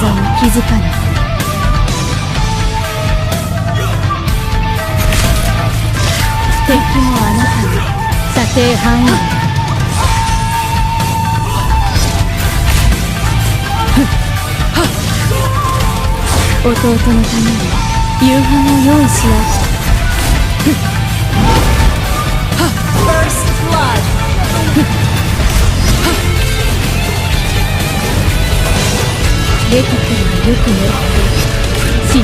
在に気づかない。敵もあなたの射程範囲内。弟のために夕飯を用意しない。レティクルはよく狙って死ぬ。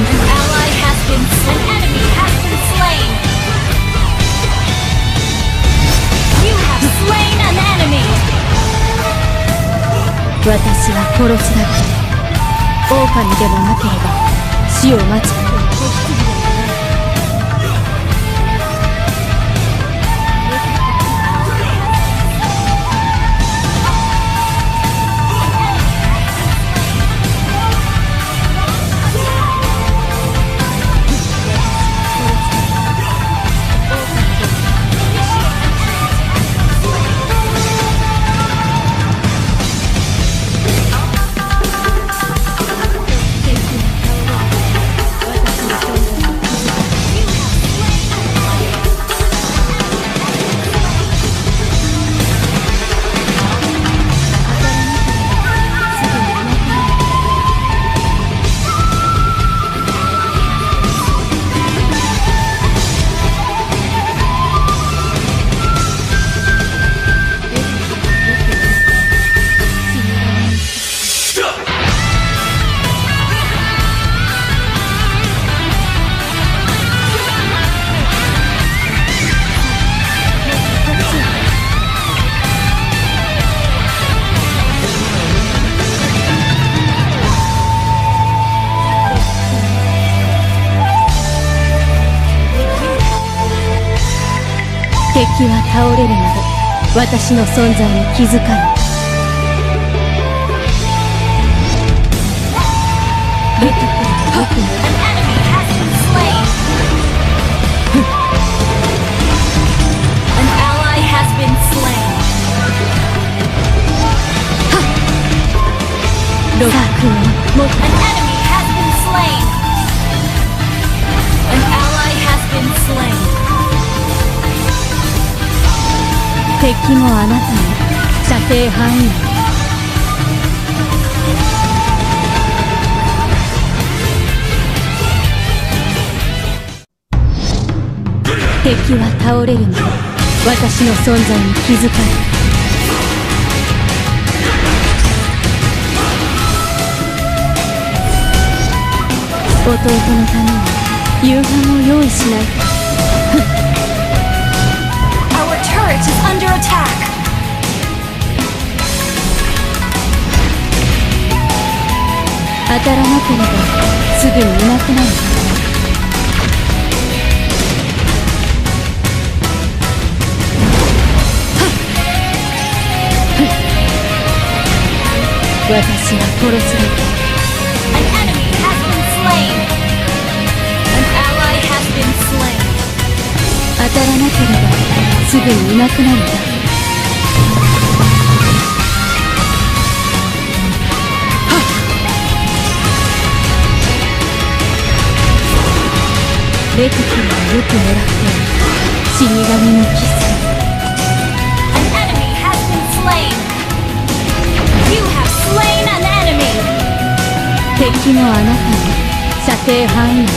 私は殺すだけ。狼でもなければ死を待つ。敵は倒れるまで私の存在に気づかない。レティクルは僕にロックを持って敵もあなたの射程範囲内。敵は倒れるまで私の存在に気づかない。弟のために夕飯を用意しないと。Is under attack. 当たらなければすぐにいなくなる。私は殺すだけ。An enemy has been slain. An ally has been slain. 当たらなければすぐにいなくなるんだ。レティクルはよく狙って死神のキス。An enemy has been slain. You have slain an enemy. 敵もあなたの射程範囲内。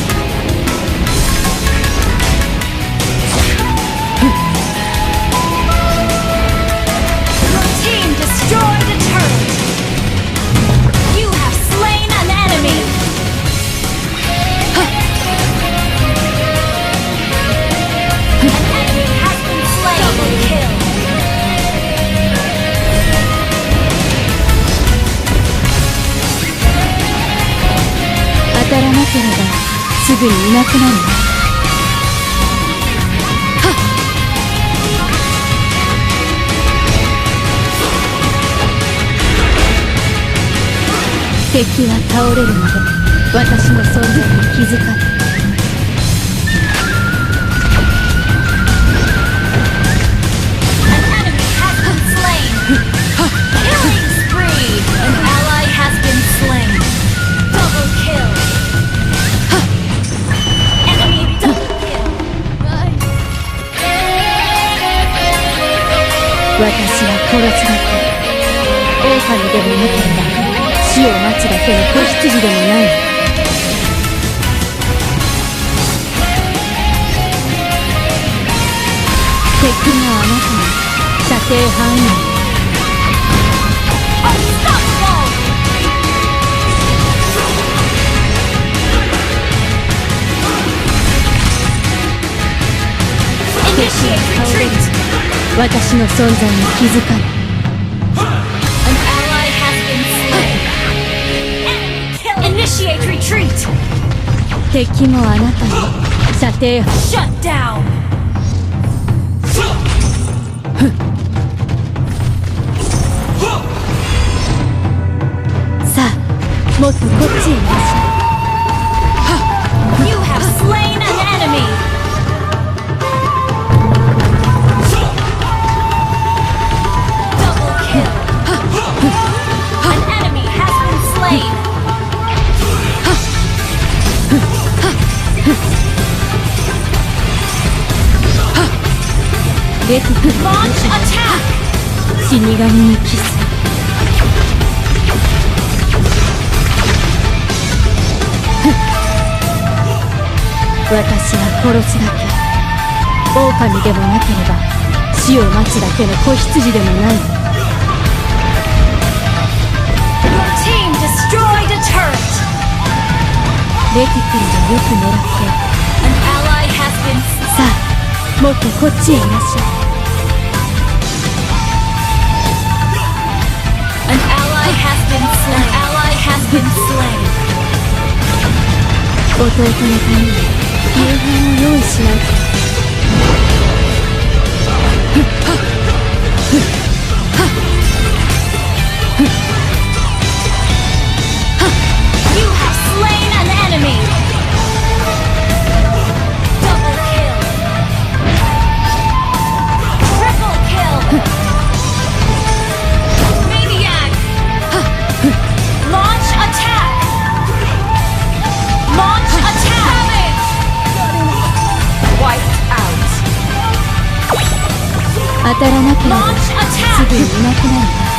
当たらなければすぐにいなくなるわ。敵は倒れるまで私の存在に気づかない。私は殺すだけ。狼でもなければ死を待つだけの子羊でもない。敵があなたの射程範囲。私の存在に気づかない。An ally has been slain. Initiate retreat. 敵もあなたの射程。 Shut down. さあ、もっとこっちへいらっしゃい。 You have slain an enemy. Double kill. An enemy has been slain. Launch attack. 死神にキス。私は殺すだけ。狼でもなければ死を待つだけの子羊でもない。 Your team destroyed a turret. レティクルでよく狙って。 An ally has been さあ、もっとこっちへいらっしゃい。 An ally has been slain. An ally has been slain. 弟のために夕飯を用意しないと。 You have slain an enemy. Double kill. Triple kill. Maniac. Launch attack. Launch attack. Wiped out. 当たらなければ Launch すぐ attack. にいなくなるわ。